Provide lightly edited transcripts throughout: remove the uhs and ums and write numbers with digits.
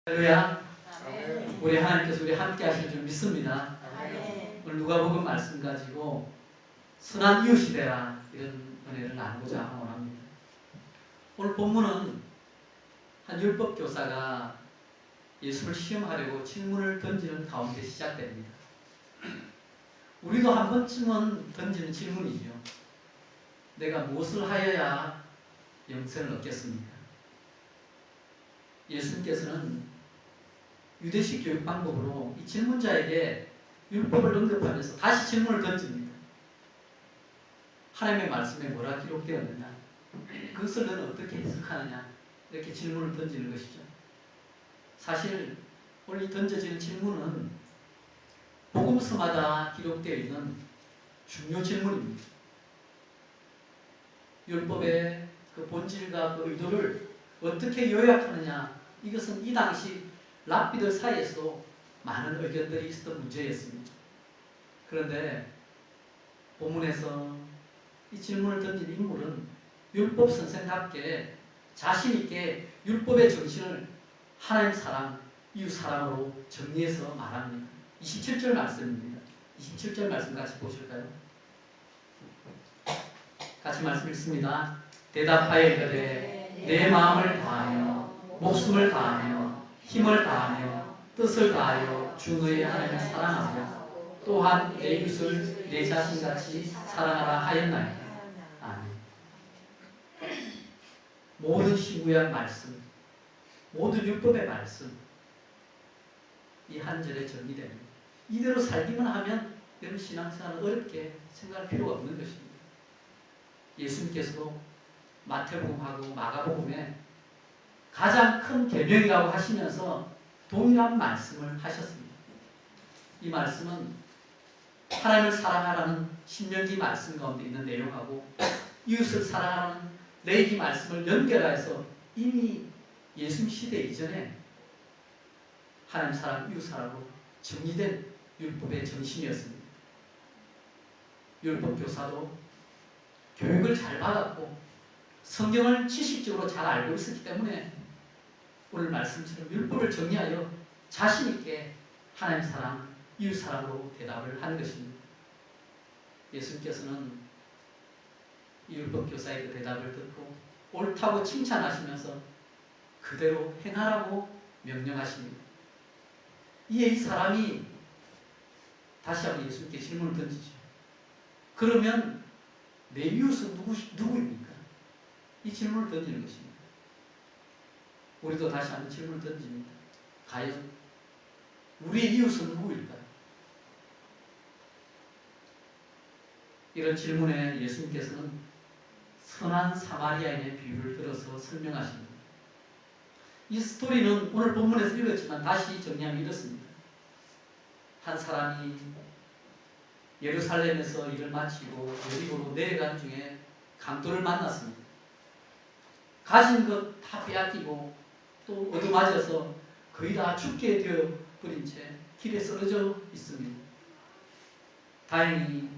할렐루야. 우리 하나님께서 우리 함께 하실 줄 믿습니다. 오늘 누가복음 말씀 가지고 선한 이웃이 되라 이런 은혜를 나누고자 원합니다. 오늘 본문은 한 율법 교사가 예수를 시험하려고 질문을 던지는 가운데 시작됩니다. 우리도 한 번쯤은 던지는 질문이죠. 내가 무엇을 하여야 영생을 얻겠습니까? 예수님께서는 유대식 교육 방법으로 이 질문자에게 율법을 언급하면서 다시 질문을 던집니다. 하나님의 말씀에 뭐라 기록되었느냐? 그것을 너는 어떻게 해석하느냐? 이렇게 질문을 던지는 것이죠. 사실 오늘 이 던져지는 질문은 복음서마다 기록되어 있는 중요 질문입니다. 율법의 그 본질과 그 의도를 어떻게 요약하느냐? 이것은 이 당시 랍비들 사이에서도 많은 의견들이 있었던 문제였습니다. 그런데 본문에서 이 질문을 던진 인물은 율법 선생답게 자신있게 율법의 정신을 하나님 사랑, 이웃 사랑으로 정리해서 말합니다. 27절 말씀입니다. 27절 말씀 같이 보실까요? 같이 말씀 읽습니다. 대답하여 이르되 내 마음을 다하며 목숨을 다하며 힘을 다하며 뜻을 다하여 주 너의 하나님을 사랑하며 또한 내 이웃을 내 자신같이 사랑하라 하였나이다. 아멘. 모든 신구약 말씀, 모든 율법의 말씀 이 한 절에 정리됩니다. 이대로 살기만 하면 여러분 신앙생활은 어렵게 생각할 필요가 없는 것입니다. 예수님께서도 마태복음하고 마가복음에 가장 큰 계명이라고 하시면서 동일한 말씀을 하셨습니다. 이 말씀은 하나님을 사랑하라는 신명기 말씀 가운데 있는 내용하고 이웃을 사랑하라는 레위기 말씀을 연결해서 이미 예수님 시대 이전에 하나님 사랑, 이웃 사랑으로 정리된 율법의 정신이었습니다. 율법 교사도 교육을 잘 받았고 성경을 지식적으로 잘 알고 있었기 때문에 오늘 말씀처럼 율법을 정리하여 자신있게 하나님 사랑, 이웃 사랑으로 대답을 하는 것입니다. 예수님께서는 이 율법 교사의 그 대답을 듣고 옳다고 칭찬하시면서 그대로 행하라고 명령하십니다. 이에 이 사람이 다시 한번 예수님께 질문을 던지죠. 그러면 내 이웃은 누구입니까? 이 질문을 던지는 것입니다. 우리도 다시 한번 질문을 던집니다. 과연 우리의 이웃은 누구일까요? 이런 질문에 예수님께서는 선한 사마리아인의 비유를 들어서 설명하십니다. 이 스토리는 오늘 본문에서 읽었지만 다시 정리하면 이렇습니다. 한 사람이 예루살렘에서 일을 마치고 여리고로 내려간 중에 강도를 만났습니다. 가진 것 다 빼앗기고 또 얻어맞아서 거의 다 죽게 되어버린 채 길에 쓰러져 있습니다. 다행히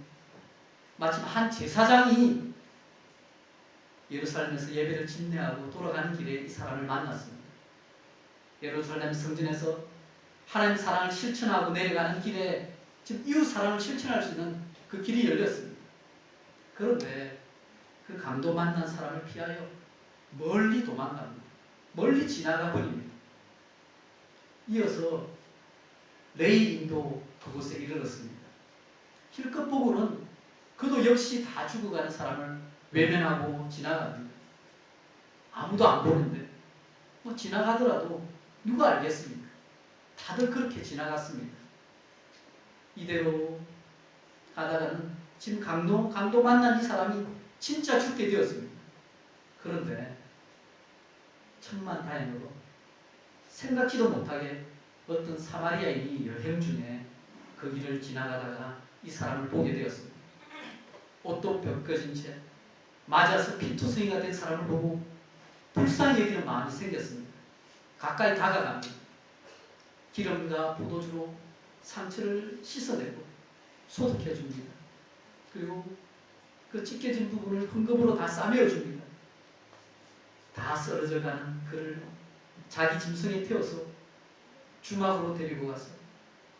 마침 한 제사장이 예루살렘에서 예배를 집례하고 돌아가는 길에 이 사람을 만났습니다. 예루살렘 성전에서 하나님 사랑을 실천하고 내려가는 길에 즉 이웃 사랑을 실천할 수 있는 그 길이 열렸습니다. 그런데 그 강도 만난 사람을 피하여 멀리 도망갑니다. 멀리 지나가 버립니다. 이어서 레위인도 그곳에 이르렀습니다. 힐끗 보고는 그도 역시 다 죽어가는 사람을 외면하고 지나갑니다. 아무도 안 보는데 뭐 지나가더라도 누가 알겠습니까? 다들 그렇게 지나갔습니다. 이대로 가다가는 지금 강도 만난 이 사람이 진짜 죽게 되었습니다. 그런데 천만 다행으로 생각지도 못하게 어떤 사마리아인이 여행 중에 그 길을 지나가다가 이 사람을 보게 되었습니다. 옷도 벗겨진 채 맞아서 피투성이가 된 사람을 보고 불쌍히 여기는 마음이 생겼습니다. 가까이 다가갑니다. 기름과 포도주로 상처를 씻어내고 소독해 줍니다. 그리고 그 찢겨진 부분을 흠금으로 다 싸매어 줍니다. 다 쓰러져가는 그를 자기 짐승에 태워서 주막으로 데리고 가서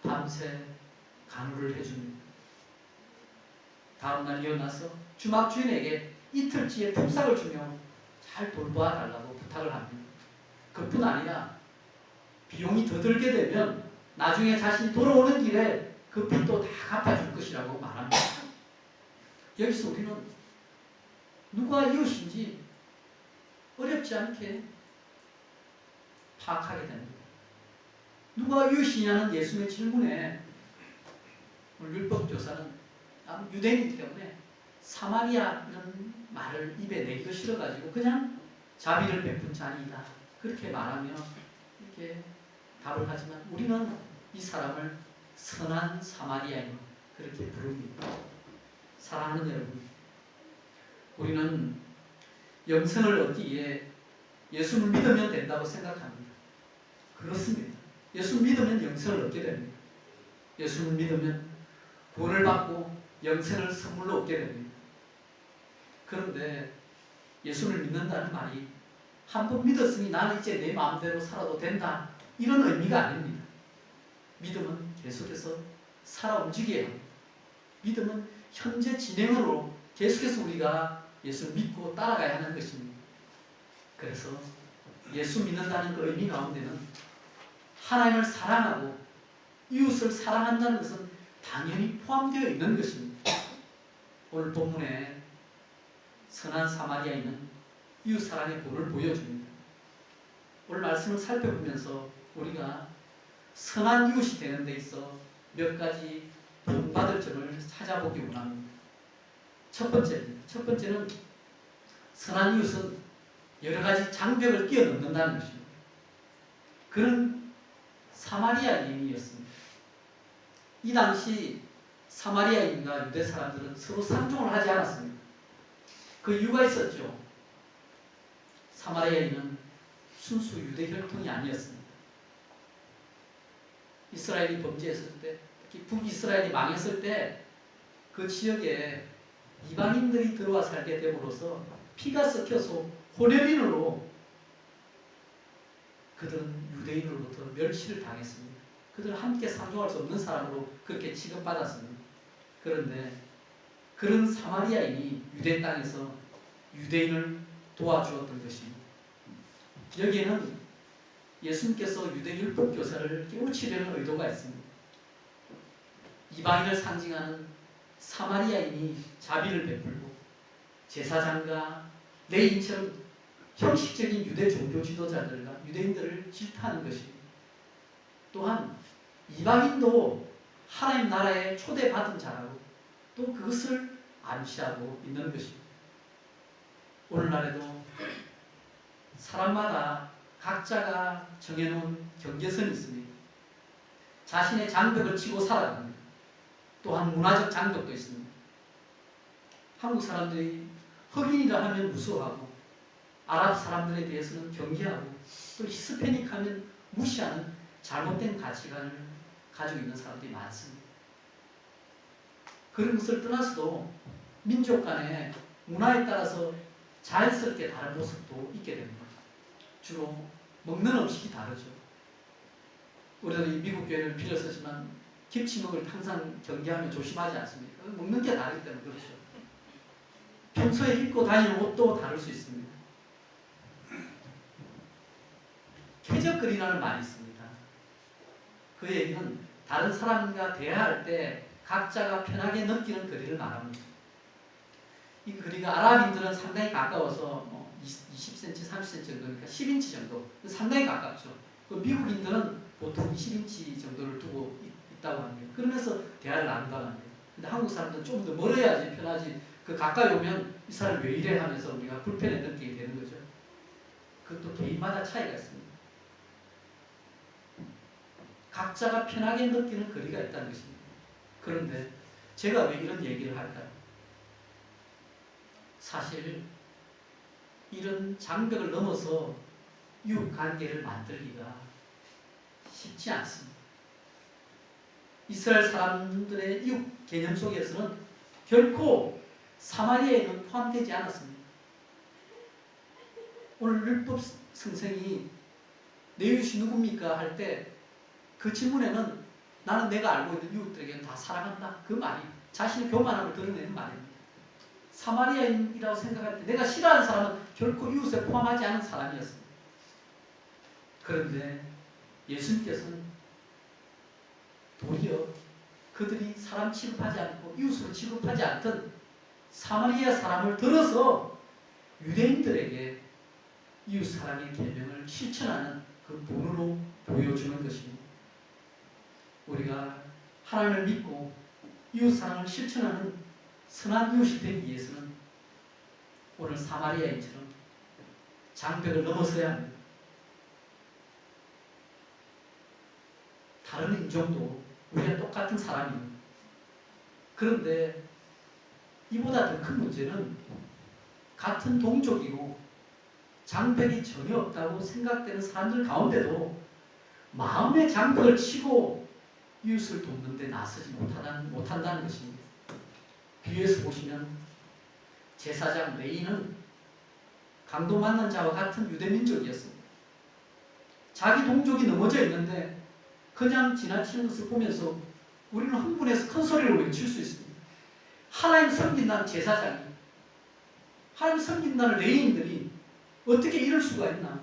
밤새 간호를 해줍니다. 다음날 일어나서 주막 주인에게 이틀치의 품삯을 주며 잘 돌보아 달라고 부탁을 합니다. 그뿐 아니라 비용이 더 들게 되면 나중에 자신이 돌아오는 길에 그 빚도 다 갚아줄 것이라고 말합니다. 여기서 우리는 누가 이웃인지 어렵지 않게 파악하게 됩니다. 누가 이웃이냐는 예수님의 질문에 율법교사는 유대인이기 때문에 사마리아 이런 말을 입에 내기도 싫어가지고 그냥 자비를 베푼 자니이다. 그렇게 말하며 이렇게 답을 하지만 우리는 이 사람을 선한 사마리아인 그렇게 부릅니다. 사랑하는 여러분, 우리는 영생을 얻기 위해 예수를 믿으면 된다고 생각합니다. 그렇습니다. 예수 믿으면 영생을 얻게 됩니다. 예수를 믿으면 구원을 받고 영생을 선물로 얻게 됩니다. 그런데 예수를 믿는다는 말이 한 번 믿었으니 나는 이제 내 마음대로 살아도 된다 이런 의미가 아닙니다. 믿음은 계속해서 살아 움직여야 합니다. 믿음은 현재 진행으로 계속해서 우리가 예수를 믿고 따라가야 하는 것입니다. 그래서 예수 믿는다는 그 의미 가운데는 하나님을 사랑하고 이웃을 사랑한다는 것은 당연히 포함되어 있는 것입니다. 오늘 본문에 선한 사마리아인은 이웃 사랑의 본을 보여줍니다. 오늘 말씀을 살펴보면서 우리가 선한 이웃이 되는 데 있어 몇 가지 본받을 점을 찾아보기 원합니다. 첫 번째는 선한 이웃은 여러 가지 장벽을 뛰어넘는다는 것입니다. 그런 사마리아인이었습니다. 이 당시 사마리아인과 유대 사람들은 서로 상종을 하지 않았습니다. 그 이유가 있었죠. 사마리아인은 순수 유대 혈통이 아니었습니다. 이스라엘이 범죄했을 때, 특히 북이스라엘이 망했을 때 그 지역에 이방인들이 들어와 살게 됨으로써 피가 섞여서 혼혈인으로 그들은 유대인으로부터 멸시를 당했습니다. 그들은 함께 상종할 수 없는 사람으로 그렇게 취급받았습니다. 그런데 그런 사마리아인이 유대 땅에서 유대인을 도와주었던 것입니다. 여기에는 예수님께서 유대 율법 교사를 깨우치려는 의도가 있습니다. 이방인을 상징하는 사마리아인이 자비를 베풀고 제사장과 레인처럼 형식적인 유대 종교 지도자들과 유대인들을 질타하는 것입니다. 또한 이방인도 하나님 나라에 초대받은 자라고 또 그것을 암시하고 있는 것입니다. 오늘날에도 사람마다 각자가 정해놓은 경계선이 있습니다. 자신의 장벽을 치고 살아갑니다. 또한 문화적 장벽도 있습니다. 한국 사람들이 흑인이라 하면 무서워하고 아랍 사람들에 대해서는 경계하고 또 히스패닉 하면 무시하는 잘못된 가치관을 가지고 있는 사람들이 많습니다. 그런 것을 떠나서도 민족 간의 문화에 따라서 자연스럽게 다른 모습도 있게 됩니다. 주로 먹는 음식이 다르죠. 우리도 이 미국 교회를 빌어서지만 김치 먹을 때 항상 경계하며 조심하지 않습니까? 먹는 게 다르기 때문에 그렇죠. 평소에 입고 다니는 옷도 다를 수 있습니다. 쾌적거리라는 말이 있습니다. 그 얘기는 다른 사람과 대화할 때 각자가 편하게 느끼는 거리를 말합니다. 이 거리가 아랍인들은 상당히 가까워서 20cm, 30cm 정도니까 10인치 정도. 상당히 가깝죠. 미국인들은 보통 20인치 정도를 두고 있다고 합니다. 그러면서 대화를 나눈다고 합니다. 근데 한국 사람들은 좀 더 멀어야지 편하지. 그 가까이 오면 이 사람 왜 이래 하면서 우리가 불편해 느끼게 되는 거죠. 그것도 개인마다 차이가 있습니다. 각자가 편하게 느끼는 거리가 있다는 것입니다. 그런데 제가 왜 이런 얘기를 할까요? 사실 이런 장벽을 넘어서 이웃관계를 만들기가 쉽지 않습니다. 이스라엘 사람들의 이웃 개념 속에서는 결코 사마리아에는 포함되지 않았습니다. 오늘 율법 선생이 내 이웃이 누굽니까? 할 때 그 질문에는 나는 내가 알고 있는 이웃들에게는 다 사랑한다. 그 말이 자신의 교만함을 드러내는 말입니다. 사마리아인이라고 생각할 때 내가 싫어하는 사람은 결코 이웃에 포함하지 않은 사람이었습니다. 그런데 예수님께서는 도리어 그들이 사람 취급하지 않고 이웃으로 취급하지 않던 사마리아 사람을 들어서 유대인들에게 이웃 사랑의 계명을 실천하는 그 본으로 보여주는 것입니다. 우리가 하나님을 믿고 이웃 사랑을 실천하는 선한 이웃이 되기 위해서는 오늘 사마리아인처럼 장벽을 넘어서야 합니다. 다른 인종도 우리가 똑같은 사람이에요. 그런데 이보다 더 큰 문제는 같은 동족이고 장벽이 전혀 없다고 생각되는 사람들 가운데도 마음의 장벽을 치고 이웃을 돕는 데 나서지 못한다는 것입니다. 비유해서 보시면 제사장 레위는 강도 만난 자와 같은 유대민족이었습니다. 자기 동족이 넘어져 있는데 그냥 지나치는 것을 보면서 우리는 흥분해서 큰 소리로 외칠 수 있습니다. 하나님 섬긴다는 제사장이, 하나님 섬긴다는 레위인들이 어떻게 이럴 수가 있나?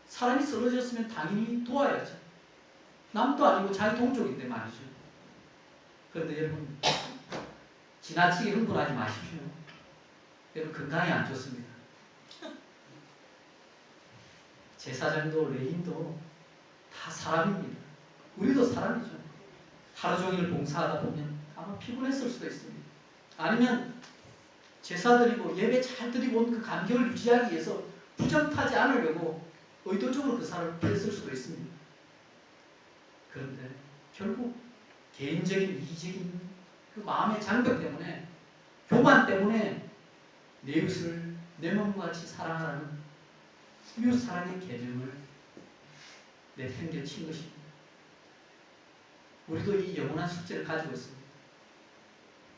사람이 쓰러졌으면 당연히 도와야죠. 남도 아니고 자기 동족인데 말이죠. 그런데 여러분, 지나치게 흥분하지 마십시오. 여러분, 건강에 안 좋습니다. 제사장도 레위인도 다 사람입니다. 우리도 사람이죠. 하루 종일 봉사하다 보면 아마 피곤했을 수도 있습니다. 아니면 제사 드리고 예배 잘 드리고 온 그 감격을 유지하기 위해서 부정타지 않으려고 의도적으로 그 사람을 피했을 수도 있습니다. 그런데 결국 개인적인 이기적인 그 마음의 장벽 때문에, 교만 때문에 내 이웃을 내 몸과 같이 사랑하라는 이웃 사랑의 계명을 내팽개친 것입니다. 우리도 이 영원한 숙제를 가지고 있습니다.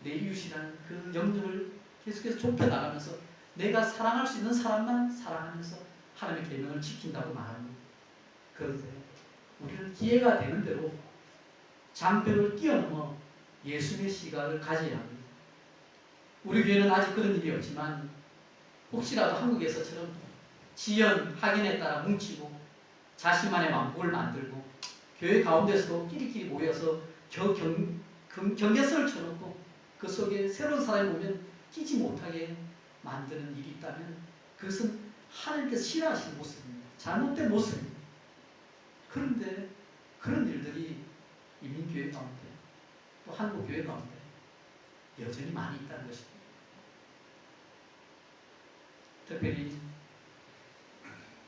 내 이웃이라는 그 영역을 계속해서 좁혀나가면서 내가 사랑할 수 있는 사람만 사랑하면서 하나님의 계명을 지킨다고 말합니다. 그런데 우리는 기회가 되는 대로 장벽을 뛰어넘어 예수님의 시각을 가져야 합니다. 우리 교회는 아직 그런 일이 없지만 혹시라도 한국에서처럼 지연, 학연에 따라 뭉치고 자신만의 왕국을 만들고 교회 가운데서도 끼리끼리 모여서 경계선을 쳐놓고 그 속에 새로운 사람이 오면 끼지 못하게 만드는 일이 있다면 그것은 하나님께서 싫어하시는 모습입니다. 잘못된 모습입니다. 그런데 그런 일들이 이민교회 가운데 또 한국교회 가운데 여전히 많이 있다는 것입니다. 특별히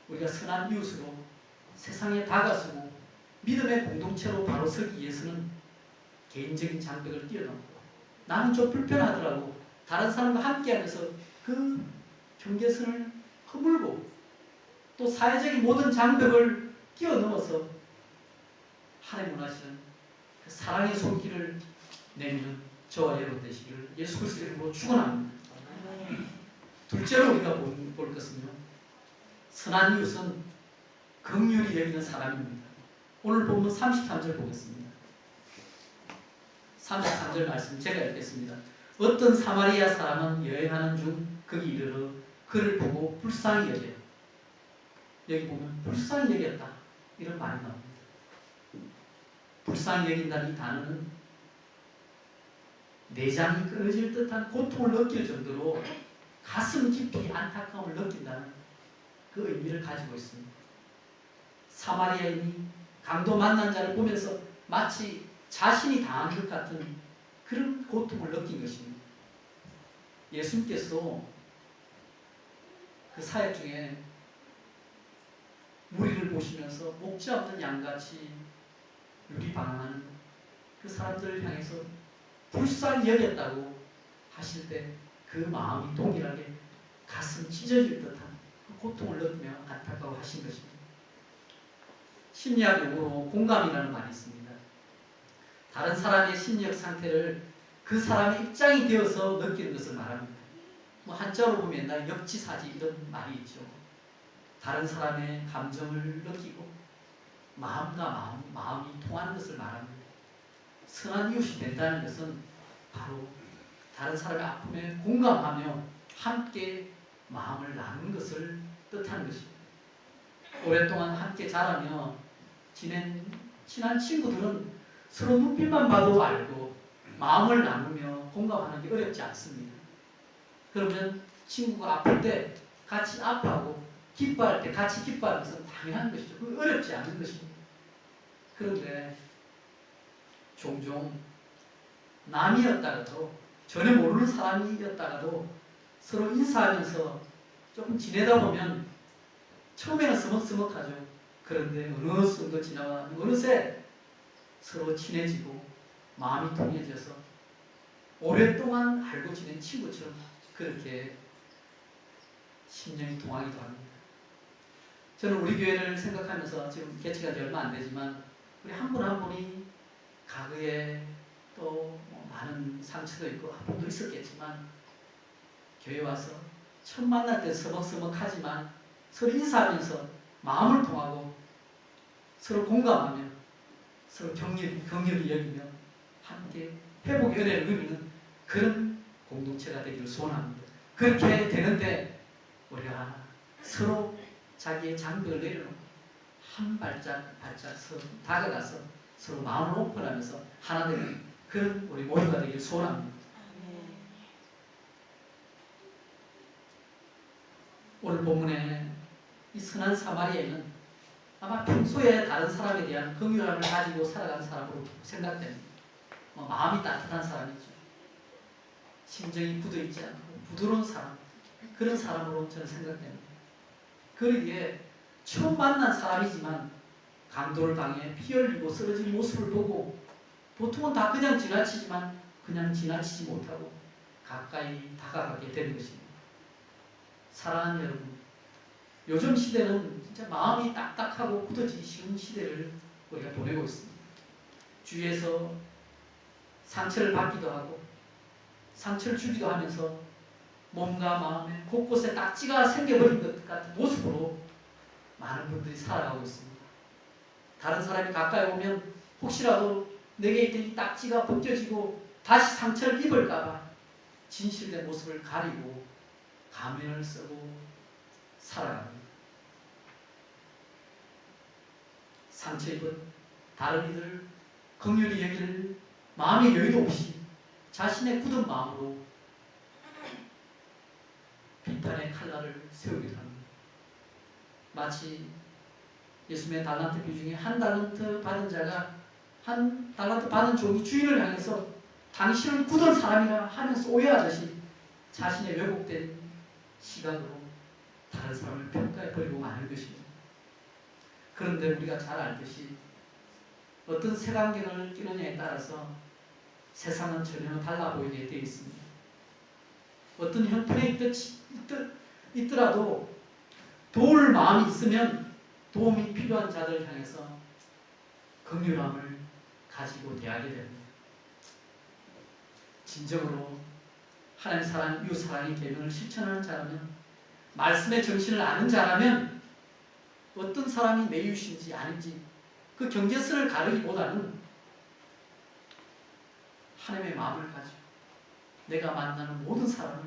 우리가 선한 이웃으로 세상에 다가서고 믿음의 공동체로 바로 서기 위해서는 개인적인 장벽을 뛰어넘고 나는 좀 불편하더라고 다른 사람과 함께하면서 그 경계선을 허물고 또 사회적인 모든 장벽을 뛰어넘어서 하나님 원하시는 그 사랑의 손길을 내미는 저와 여러분 되시기를 예수 그리스도의 이름으로 축원합니다. 둘째로 우리가 볼 것은요, 선한 이웃은 긍휼히 여기는 사람입니다. 오늘 본문 33절 보겠습니다. 33절 말씀 제가 읽겠습니다. 어떤 사마리아 사람은 여행하는 중 거기 이르러 그를 보고 불쌍히 여겨. 여기 보면 불쌍히 여겼다 이런 말이 나옵니다. 불쌍히 여긴다는 이 단어는 내장이 끊어질 듯한 고통을 느낄 정도로 가슴 깊이 안타까움을 느낀다는 그 의미를 가지고 있습니다. 사마리아인이 강도 만난 자를 보면서 마치 자신이 당한 것 같은 그런 고통을 느낀 것입니다. 예수님께서 그 사역 중에 무리를 보시면서 목자 없는 양같이 유리방황하는 그 사람들을 향해서 불쌍히 여겼다고 하실 때 그 마음이 동일하게 가슴 찢어질 듯한 그 고통을 느끼며 안타까워 하신 것입니다. 심리학 용어로 공감이라는 말이 있습니다. 다른 사람의 심리적 상태를 그 사람의 입장이 되어서 느끼는 것을 말합니다. 뭐 한자로 보면 옛날에 역지사지 이런 말이 있죠. 다른 사람의 감정을 느끼고 마음이 통하는 것을 말합니다. 선한 이웃이 된다는 것은 바로 다른 사람의 아픔에 공감하며 함께 마음을 나누는 것을 뜻하는 것입니다. 오랫동안 함께 자라며 지낸 친한 친구들은 서로 눈빛만 봐도 알고 마음을 나누며 공감하는 게 어렵지 않습니다. 그러면 친구가 아플 때 같이 아파하고 기뻐할 때 같이 기뻐하는 것은 당연한 것이죠. 그건 어렵지 않은 것입니다. 그런데 종종 남이었다가도 전혀 모르는 사람이었다가도 서로 인사하면서 조금 지내다 보면 처음에는 서먹서먹하죠. 그런데 어느 정도 지나가 어느새 서로 친해지고 마음이 통해져서 오랫동안 알고 지낸 친구처럼 그렇게 심령이 통하기도 합니다. 저는 우리 교회를 생각하면서 지금 개최가 얼마 안 되지만 우리 한 분 한 분이 과거에 또 많은 상처도 있고 아픔도 있었겠지만 교회 와서 처음 만날 때 서먹서먹하지만 서로 인사하면서 마음을 통하고 서로 공감하며 서로 격려를 여기며 함께 회복의 은혜를 누리는 그런 공동체가 되기를 소원합니다. 그렇게 되는데 우리가 서로 자기의 장벽을 내려놓고 한 발짝 서로 다가가서 서로 마음을 오픈하면서 하나 되는 그런 우리 모두가 되기를 소원합니다. 오늘 본문에 이 선한 사마리아인은 아마 평소에 다른 사람에 대한 긍휼함을 가지고 살아가는 사람으로 생각됩니다. 마음이 따뜻한 사람이죠. 심정이 굳어있지 않고 부드러운 사람, 그런 사람으로 저는 생각됩니다. 그러기에 처음 만난 사람이지만 강도를 당해 피 흘리고 쓰러진 모습을 보고 보통은 다 그냥 지나치지만 그냥 지나치지 못하고 가까이 다가가게 되는 것입니다. 사랑하는 여러분, 요즘 시대는 진짜 마음이 딱딱하고 굳어지기 쉬운 시대를 우리가 보내고 있습니다. 주위에서 상처를 받기도 하고 상처를 주기도 하면서 몸과 마음에 곳곳에 딱지가 생겨버린 것 같은 모습으로 많은 분들이 살아가고 있습니다. 다른 사람이 가까이 오면 혹시라도 내게 있던 이 딱지가 벗겨지고 다시 상처를 입을까봐 진실된 모습을 가리고 가면을 쓰고 살아갑니다. 상처 입은 다른 이들을 긍휼히 여길 마음의 여유도 없이 자신의 굳은 마음으로 비탄의 칼날을 세우기도 합니다. 마치 예수님의 달란트 비중에 한 달란트 받은 자가 한 달란트 받은 종이 주인을 향해서 당신은 굳은 사람이라 하면서 오해하듯이 자신의 왜곡된 시각으로 다른 사람을 평가해버리고 마는 것입니다. 그런데 우리가 잘 알듯이 어떤 색안경을 끼느냐에 따라서 세상은 전혀 달라 보이게 되어 있습니다. 어떤 형편에 있더라도 도울 마음이 있으면 도움이 필요한 자들 향해서 긍휼함을 가지고 대하게 됩니다. 진정으로 하나님 사랑, 이웃 사랑의 계명을 실천하는 자라면, 말씀의 정신을 아는 자라면 어떤 사람이 내 이웃인지 아닌지 그 경계선을 가르기보다는 하나님의 마음을 가지고 내가 만나는 모든 사람을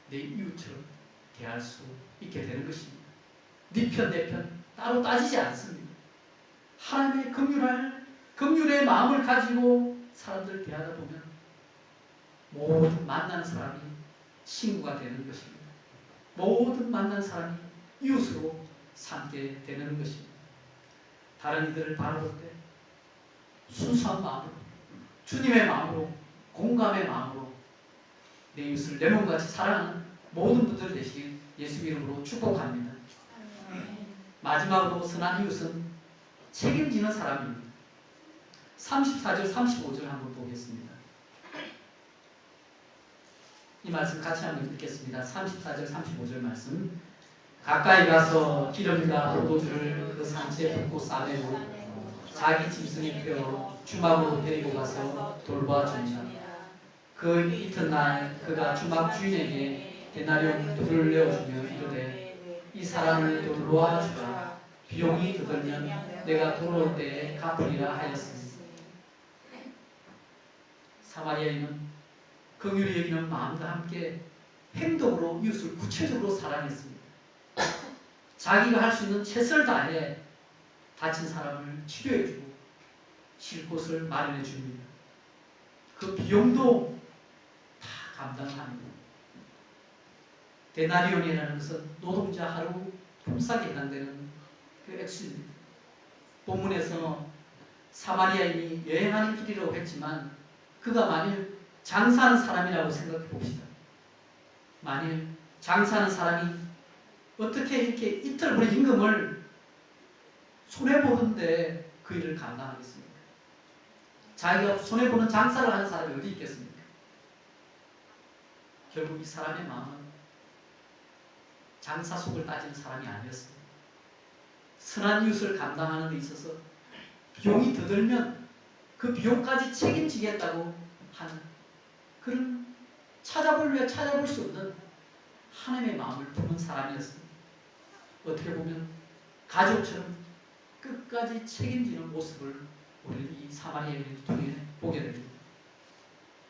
내 이웃처럼 대할 수 있게 되는 것입니다. 네 편, 내 편 따로 따지지 않습니다. 하나님의 긍휼의 마음을 가지고 사람들을 대하다 보면 모든 만난 사람이 친구가 되는 것입니다. 모든 만난 사람이 이웃으로 삼게 되는 것입니다. 다른 이들을 바라볼 때 순수한 마음으로, 주님의 마음으로, 공감의 마음으로 내 이웃을 내 몸같이 사랑하는 모든 분들 되시길 예수 이름으로 축복합니다. 마지막으로 선한 이웃은 책임지는 사람입니다. 34절, 35절 한번 보겠습니다. 이 말씀 같이 한번 읽겠습니다. 34절, 35절 말씀. 가까이 가서 기름과 포도주를 그 상체에 붓고 싸매고 자기 짐승에 펴 주막으로 데리고 가서 돌봐줍니다. 그 이튿날 그가 주막 주인에게 데나리온 둘을 내어주며 이르되 이 사람을 돌보아 주라. 비용이 들면 내가 돌아올 때에 갚으리라 하였습니다. 사마리아인은 긍휼히 여기는 마음과 함께 행동으로 이웃을 구체적으로 사랑했습니다. 자기가 할 수 있는 최선을 다해 다친 사람을 치료해주고 쉴 곳을 마련해 줍니다. 그 비용도 다 감당합니다. 데나리온이라는 것은 노동자 하루 품삯에 해당되는 그 액수입니다. 본문에서 사마리아인이 여행하는 길이라고 했지만 그가 만일 장사하는 사람이라고 생각해 봅시다. 만일 장사하는 사람이 어떻게 이렇게 이틀분의 임금을 손해보는데 그 일을 감당하겠습니까? 자기가 손해보는 장사를 하는 사람이 어디 있겠습니까? 결국 이 사람의 마음은 장사 속을 따지는 사람이 아니었습니다. 선한 이웃을 감당하는 데 있어서 비용이 더 들면 그 비용까지 책임지겠다고 하는 그런 찾아볼 수 없는 하나님의 마음을 품은 사람이었습니다. 어떻게 보면 가족처럼 끝까지 책임지는 모습을 우리는 이 사마리아인을 통해 보게 됩니다.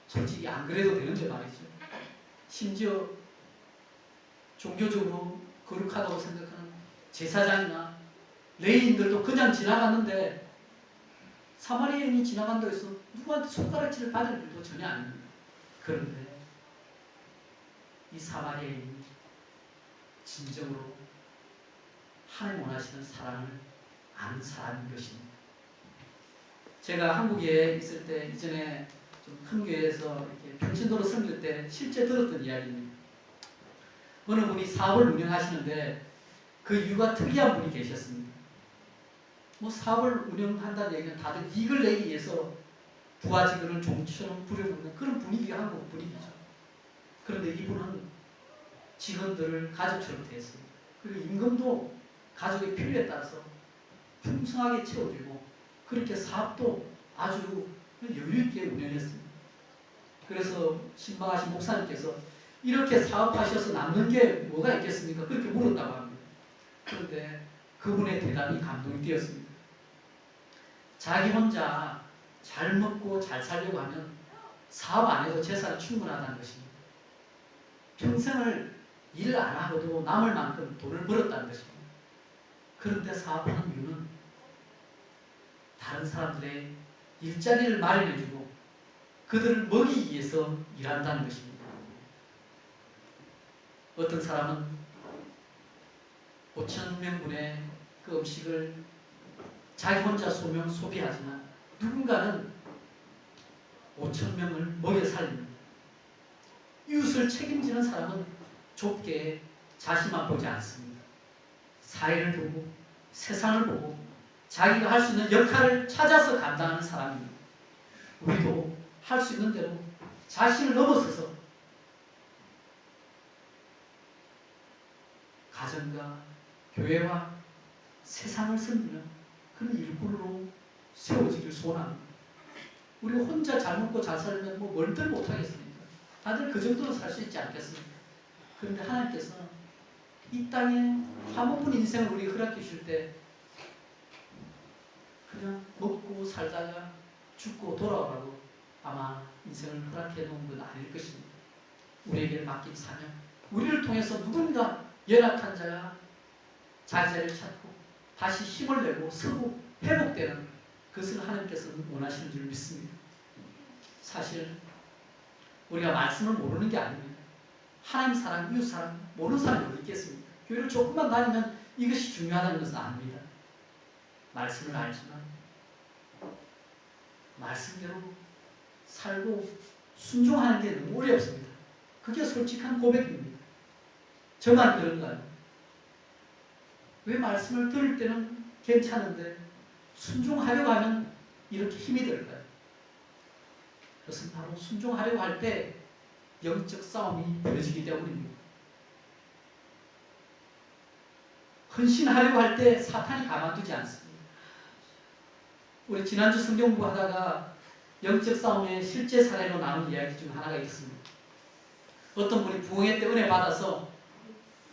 솔직히 안 그래도 되는데 말이죠. 심지어 종교적으로 거룩하다고 생각하는 제사장이나 레위인들도 그냥 지나갔는데 사마리아인이 지나간다고 해서 누구한테 손가락질을 받을 일도 전혀 아닙니다. 그런데 이 사마리아인이 진정으로 하나님 원하시는 사랑을 아는 사람인 것입니다. 제가 한국에 있을 때 이전에 좀 큰 교회에서 이렇게 평신도로 섬길 때 실제 들었던 이야기입니다. 어느 분이 사업을 운영하시는데 그 이유가 특이한 분이 계셨습니다. 뭐 사업을 운영한다는 얘기는 다들 이익을 내기 위해서 부하 직원을 종처럼 부려먹는 그런 분위기가 한국 분위기죠. 그런데 이분은 직원들을 가족처럼 대했습니다. 그리고 임금도 가족의 필요에 따라서 풍성하게 채워주고 그렇게 사업도 아주 여유있게 운영했습니다. 그래서 신방하신 목사님께서 이렇게 사업하셔서 남는 게 뭐가 있겠습니까? 그렇게 물었다고 합니다. 그런데 그분의 대답이 감동이 되었습니다. 자기 혼자 잘 먹고 잘 살려고 하면 사업 안 해도 재산이 충분하다는 것입니다. 평생을 일 안 하고도 남을 만큼 돈을 벌었다는 것입니다. 그런데 사업하는 이유는 다른 사람들의 일자리를 마련해주고 그들을 먹이기 위해서 일한다는 것입니다. 어떤 사람은 5,000명분의 그 음식을 자기 혼자 소비하지만 누군가는 5,000명을 먹여 살립니다. 이웃을 책임지는 사람은 좁게 자신만 보지 않습니다. 사회를 보고 세상을 보고 자기가 할 수 있는 역할을 찾아서 감당하는 사람입니다. 우리도 할 수 있는 대로 자신을 넘어서서 가정과 교회와 세상을 섬기는 그런 일꾼으로 세워지길 소원합니다. 우리 혼자 잘 먹고 잘 살면 뭐 뭘들 못하겠습니까? 다들 그 정도는 살 수 있지 않겠습니까? 그런데 하나님께서 이 땅에 한 번뿐 인생을 우리에게 허락해 주실 때 그냥 먹고 살다가 죽고 돌아오라고 아마 인생을 허락해 놓은 건 아닐 것입니다. 우리에게 맡긴 사명, 우리를 통해서 누군가 연약한 자가 자기 자리를 찾고 다시 힘을 내고 서고 회복되는 그것을 하나님께서는 원하시는 줄 믿습니다. 사실 우리가 말씀을 모르는 게 아닙니다. 하나님 사랑, 이웃 사랑 모르는 사람이 어디 있겠습니까? 교회를 조금만 다니면 이것이 중요하다는 것은 아닙니다. 말씀을 알지만 말씀대로 살고 순종하는 게 너무 어렵습니다. 그게 솔직한 고백입니다. 저만 그런가요? 왜 말씀을 들을 때는 괜찮은데 순종하려고 하면 이렇게 힘이 들까요? 그것은 바로 순종하려고 할 때 영적 싸움이 벌어지기 때문입니다. 헌신하려고 할 때 사탄이 가만두지 않습니다. 우리 지난주 성경 공부하다가 영적 싸움의 실제 사례로 나눈 이야기 중 하나가 있습니다. 어떤 분이 부흥회 때 은혜 받아서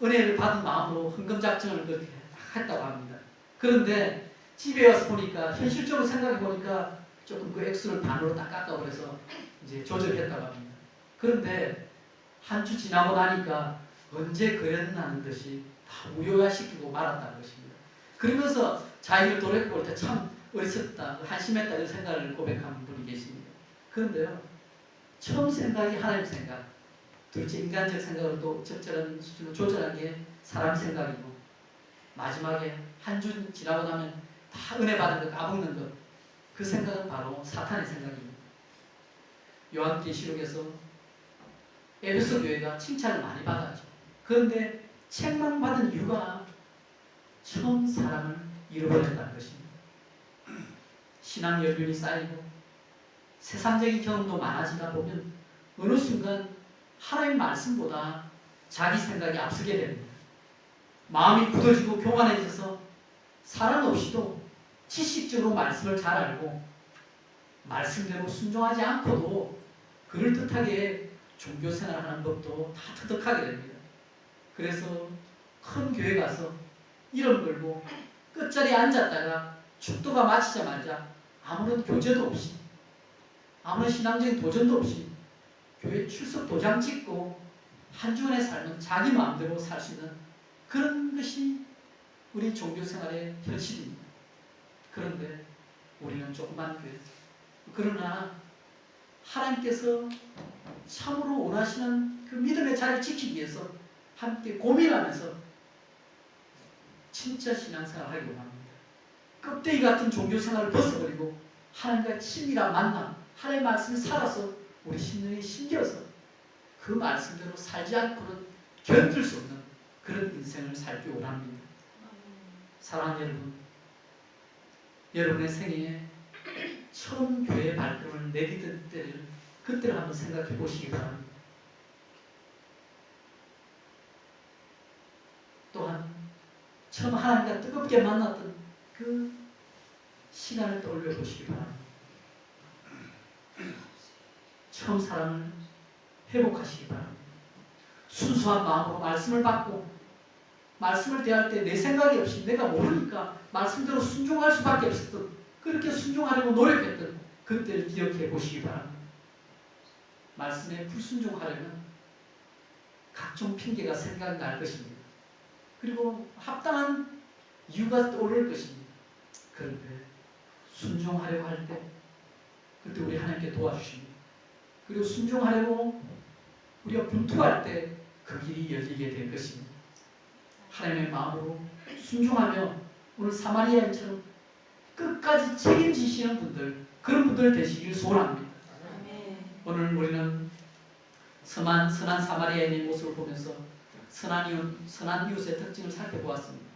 은혜를 받은 마음으로 헌금작정을 그렇게 했다고 합니다. 그런데 집에 와서 보니까 현실적으로 생각해 보니까 조금 그 액수를 반으로 딱 깎아버려서 이제 조절했다고 합니다. 그런데 한 주 지나고 나니까 언제 그랬나는 듯이 다 무효화시키고 말았다는 것입니다. 그러면서 자기를 돌이켜볼 때 참 어리석다, 한심했다 이런 생각을 고백하는 분이 계십니다. 그런데요, 처음 생각이 하나님 생각, 둘째 인간적 생각으로 또 적절한 수준으로 조절한 게 사람 생각이고, 마지막에 한 주 지나고 나면 다 은혜 받은 것 까먹는 것, 그 생각은 바로 사탄의 생각입니다. 요한계시록에서 에베소 교회가 칭찬을 많이 받았죠. 그런데 책망받은 이유가 처음 사람을 잃어버렸다는 것입니다. 신앙 연륜이 쌓이고 세상적인 경험도 많아지다 보면 어느 순간 하나님의 말씀보다 자기 생각이 앞서게 됩니다. 마음이 굳어지고 교만해져서 사랑 없이도 지식적으로 말씀을 잘 알고 말씀대로 순종하지 않고도 그럴듯하게 종교생활을 하는 법도 다 터득하게 됩니다. 그래서 큰 교회 가서 이름 걸고 끝자리에 앉았다가 축도가 마치자마자 아무런 교제도 없이 아무런 신앙적인 도전도 없이 교회 출석 도장 찍고 한 주간의 삶은 자기 마음대로 살 수 있는 그런 것이 우리 종교생활의 현실입니다. 그런데 우리는 조그만 교회, 그러나 하나님께서 참으로 원하시는 그 믿음의 자리를 지키기 위해서 함께 고민하면서 진짜 신앙생활을 하기 원합니다. 껍데기 같은 종교생활을 벗어버리고 하나님과 친밀한 만남, 하나님의 말씀을 살아서 우리 심령에 심겨서 그 말씀대로 살지 않고는 견딜 수 없는 그런 인생을 살기 원합니다. 사랑하는 여러분, 여러분의 생애에 처음 교회의 발걸음을 내디딜 때를 그때를 한번 생각해 보시기 바랍니다. 또한 처음 하나님과 뜨겁게 만났던 그 시간을 떠올려 보시기 바랍니다. 처음 사랑을 회복하시기 바랍니다. 순수한 마음으로 말씀을 받고 말씀을 대할 때 내 생각이 없이 내가 모르니까 말씀대로 순종할 수밖에 없었던, 그렇게 순종하려고 노력했던 그때를 기억해 보시기 바랍니다. 말씀에 불순종하려면 각종 핑계가 생각날 것입니다. 그리고 합당한 이유가 떠오를 것입니다. 그런데 순종하려고 할 때 그때 우리 하나님께 도와주십니다. 그리고 순종하려고 우리가 분투할 때 그 길이 열리게 될 것입니다. 하나님의 마음으로 순종하며 오늘 사마리아인처럼 끝까지 책임지시는 분들, 그런 분들 되시길 소원합니다. 오늘 우리는 선한 사마리아인의 모습을 보면서 선한 이웃의 특징을 살펴보았습니다.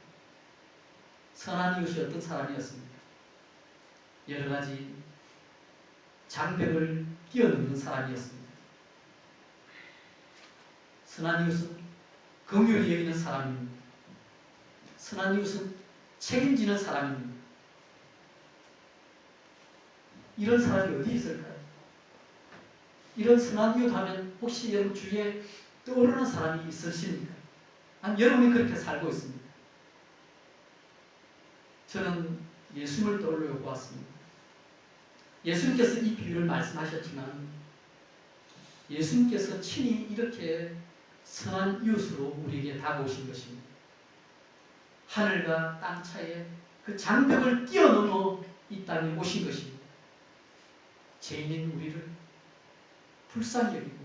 선한 이웃이 어떤 사람이었습니까? 여러 가지 장벽을 뛰어넘는 사람이었습니다. 선한 이웃은 긍휼히 여기는 사람입니다. 선한 이웃은 책임지는 사람입니다. 이런 사람이 어디 있을까요? 이런 선한 이웃 하면 혹시 여러분 주위에 떠오르는 사람이 있으십니까? 아니면 여러분이 그렇게 살고 있습니다. 저는 예수님을 떠올려 보았습니다. 예수님께서 이 비유를 말씀하셨지만 예수님께서 친히 이렇게 선한 이웃으로 우리에게 다가오신 것입니다. 하늘과 땅 차이에 그 장벽을 뛰어넘어 이 땅에 오신 것입니다. 죄인인 우리를 불쌍히 여기고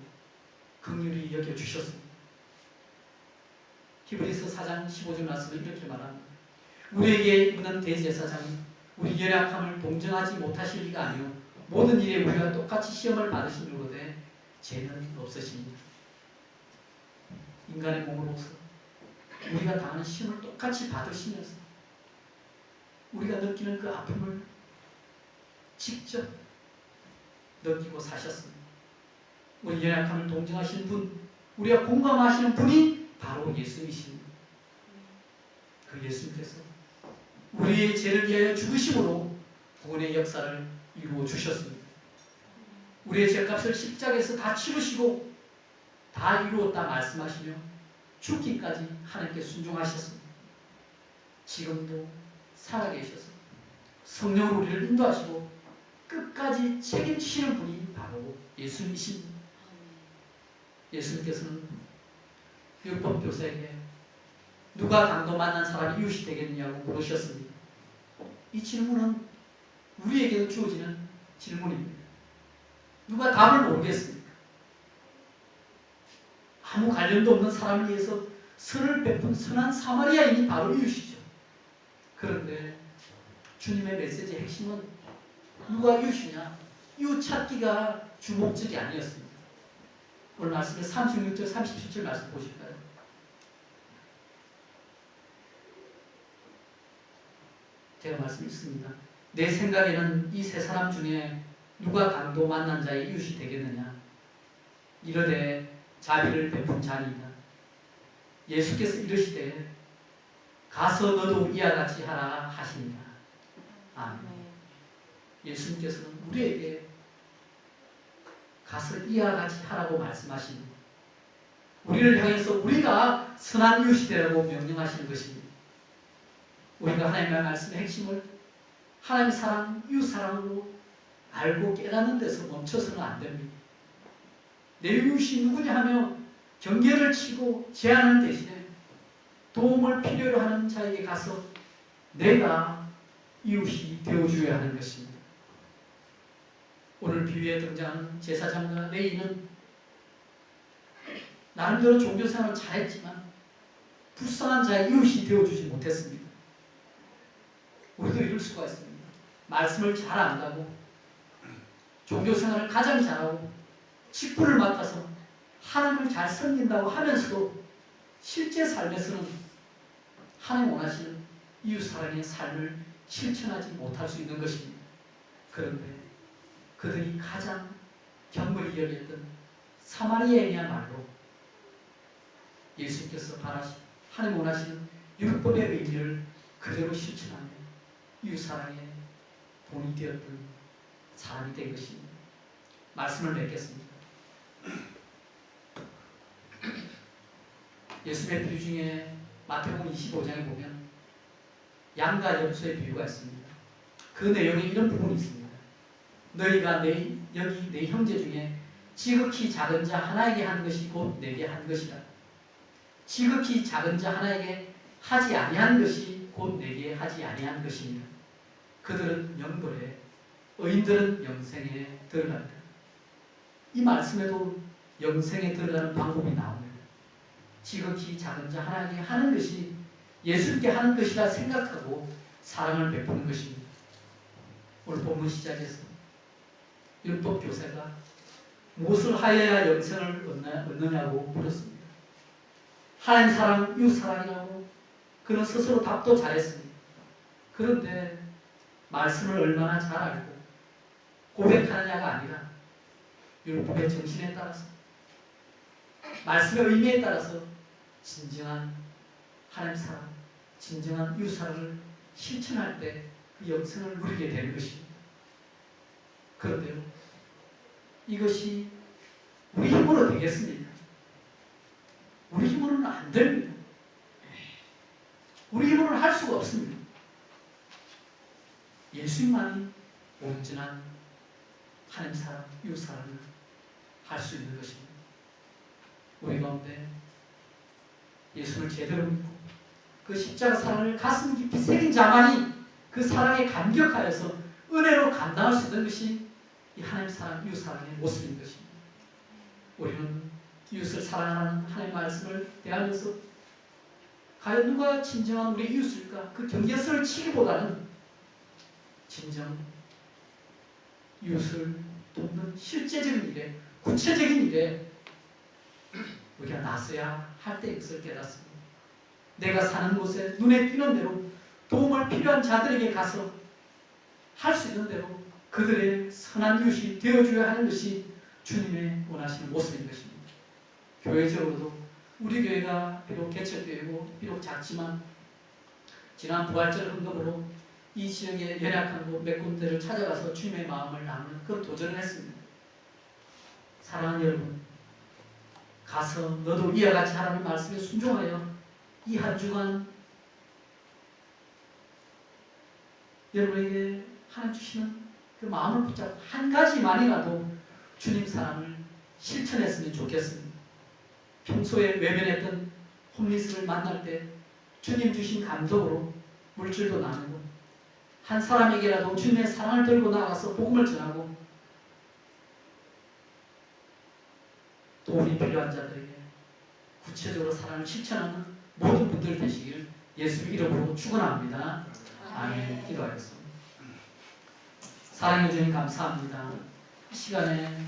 긍휼히 여겨주셨습니다. 히브리서 4장 15절 말씀은 이렇게 말합니다. 우리에게 있는 대제사장이 우리 연약함을 동정하지 못하실 리가 아니요 모든 일에 우리가 똑같이 시험을 받으시려거든 죄는 없으십니다. 인간의 몸으로서 우리가 당하는 시험을 똑같이 받으시면서 우리가 느끼는 그 아픔을 직접 느끼고 사셨습니다. 우리 연약함을 동정하시는 분, 우리가 공감하시는 분이 바로 예수님이십니다. 그 예수님께서 우리의 죄를 위하여 죽으심으로 구원의 역사를 이루어 주셨습니다. 우리의 죄값을 십자가에서 다 치르시고 다 이루었다 말씀하시며 죽기까지 하나님께 순종하셨습니다. 지금도 살아계셔서 성령으로 우리를 인도하시고 끝까지 책임지시는 분이 바로 예수님이십니다. 예수님께서는 율법 교사에게 누가 강도 만난 사람이 이웃이 되겠느냐고 물으셨습니다. 이 질문은 우리에게도 주어지는 질문입니다. 누가 답을 모르겠습니까? 아무 관련도 없는 사람을 위해서 선을 베푼 선한 사마리아인이 바로 이웃이죠. 그런데 주님의 메시지의 핵심은 누가 이웃이냐? 이웃 찾기가 주목적이 아니었습니다. 오늘 말씀에 36절, 37절 말씀 보실까요? 제가 말씀 읽습니다. 내 생각에는 이 세 사람 중에 누가 강도 만난 자의 이웃이 되겠느냐? 이르되 자비를 베푼 자니이다. 예수께서 이르시되 가서 너도 이와 같이 하라 하시니라. 아멘. 예수님께서는 우리에게 가서 이와 같이 하라고 말씀하십니다. 우리를 향해서 우리가 선한 이웃이 되라고 명령하시는 것입니다. 우리가 하나님의 말씀의 핵심을 하나님의 사랑, 이웃 사랑으로 알고 깨닫는 데서 멈춰서는 안 됩니다. 내 이웃이 누구냐 하며 경계를 치고 제한하는 대신에 도움을 필요로 하는 자에게 가서 내가 이웃이 되어줘야 하는 것입니다. 오늘 비유에 등장하는 제사장과 레위인은 나름대로 종교생활을 잘했지만 불쌍한 자의 이웃이 되어주지 못했습니다. 우리도 이럴 수가 있습니다. 말씀을 잘 안다고 종교생활을 가장 잘하고 직분을 맡아서 하나님을 잘 섬긴다고 하면서도 실제 삶에서는 하나님 원하시는 이웃사랑의 삶을 실천하지 못할 수 있는 것입니다. 그런데 그들이 가장 경건히 여겼던 사마리아인이야말로 예수님께서 하나님 원하시는 율법의 의미를 그대로 실천하며 이웃사랑의 본이 되었던 사람이 된 것입니다. 말씀을 맺겠습니다. 예수님의 비유 중에 마태복음 25장에 보면 양과 염소의 비유가 있습니다. 그 내용에 이런 부분이 있습니다. 너희가 여기 내 형제 중에 지극히 작은 자 하나에게 한 것이 곧 내게 한 것이라. 지극히 작은 자 하나에게 하지 아니한 것이 곧 내게 하지 아니한 것입니다. 그들은 영벌에 의인들은 영생에 들어간다. 이 말씀에도 영생에 들어가는 방법이 나옵니다. 지극히 작은 자 하나에게 하는 것이 예수님께 하는 것이라 생각하고 사랑을 베푸는 것입니다. 오늘 본문 시작에서 율법 교사가 무엇을 하여야 영생을 얻느냐고 물었습니다. 하나님 사랑, 이웃 사랑이라고 그는 스스로 답도 잘했습니다. 그런데 말씀을 얼마나 잘 알고 고백하느냐가 아니라 율법의 정신에 따라서 말씀의 의미에 따라서 진정한 하나님 사랑, 진정한 이웃 사랑을 실천할 때 그 영생을 누리게 되는 것입니다. 그런데요, 이것이 우리 힘으로 되겠습니까? 우리 힘으로는 안 됩니다. 우리 힘으로는 할 수가 없습니다. 예수님만이 온전한 하나님 사랑, 이웃 사랑을 할 수 있는 것입니다. 우리 가운데 예수를 제대로 믿고 그 십자가 사랑을 가슴 깊이 새긴 자만이 그 사랑에 감격하여서 은혜로 감당할 수 있는 것이 이 하나님 사랑, 이웃 사랑의 모습인 것입니다. 우리는 이웃을 사랑하는 하나님의 말씀을 대하면서 과연 누가 진정한 우리 이웃일까? 그 경계선을 치기보다는 진정 이웃을 돕는 실제적인 일에, 구체적인 일에 우리가 나서야 할 때 이것을 깨닫습니다. 내가 사는 곳에 눈에 띄는 대로 도움을 필요한 자들에게 가서 할 수 있는 대로 그들의 선한 이웃이 되어줘야 하는 것이 주님의 원하시는 모습인 것입니다. 교회적으로도 우리 교회가 비록 개척교회고 비록 작지만 지난 부활절 헌금으로 이 지역의 연약한 곳 몇 군데를 찾아가서 주님의 마음을 나누는 그런 도전을 했습니다. 사랑하는 여러분, 가서 너도 이와 같이 하라는 말씀에 순종하여 이 한 주간 여러분에게 하나님 주시는 그 마음을 붙잡고 한 가지만이라도 주님 사랑을 실천했으면 좋겠습니다. 평소에 외면했던 홈리스를 만날 때 주님 주신 감동으로 물질도 나누고 한 사람에게라도 주님의 사랑을 들고 나가서 복음을 전하고 도움이 필요한 자들에게 구체적으로 사랑을 실천하는 모든 분들 되시길 예수 이름으로 축원합니다. 아멘. 기도하겠습니다. 사랑해 주님 감사합니다. 이 시간에